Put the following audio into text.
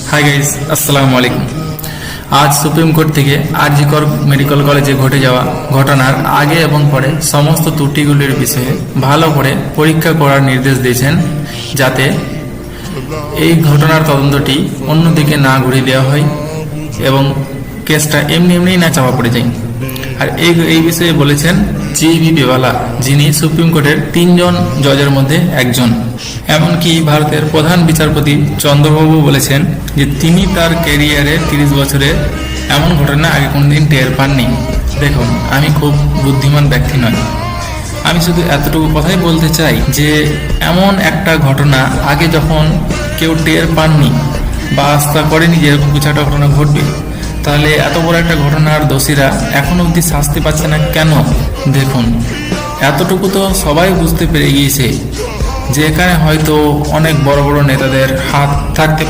Hi guys, আসসালামু আলাইকুম। আজ সুপ্রিম কোর্ট থেকে জি কর মেডিকেল কলেজে ঘটে যাওয়া ঘটনার আগে এবং পরে সমস্ত ত্রুটিগুলির বিষয়ে ভালো করে পরীক্ষা করার নির্দেশ দিয়েছেন, যাতে এই ঘটনার তদন্তটি অন্যদিকে না ঘুরিয়ে দেওয়া হয় এবং কেসটা এমনি এমনি না চাপা পড়ে যায়। আর এই বিষয়ে বলেছেন জি.বি. বেওয়ালা, যিনি সুপ্রিম কোর্টের 3 জন জজের মধ্যে একজন। এমনকি ভারতের প্রধান বিচারপতি চন্দ্রবাবু বলেছেন যে তিনি তার ক্যারিয়ারে 30 বছরে এমন ঘটনা আগে কোনোদিন টের পাননি। দেখুন, আমি খুব বুদ্ধিমান ব্যক্তি নয়, আমি শুধু এতটুকু কথাই বলতে চাই যে এমন একটা ঘটনা আগে যখন কেউ টের পাননি বা আস্থা করেনি যে এরকম কিছু একটা ঘটনা ঘটবে, তাহলে এত বড় একটা ঘটনার দোষীরা এখনো অবধি শাস্তি পাচ্ছে না কেন? দেখুন, এতটুকু তো সবাই বুঝতে পেরে গিয়েছে যে এখানে হয়তো অনেক বড় বড় নেতাদের হাত থাকতে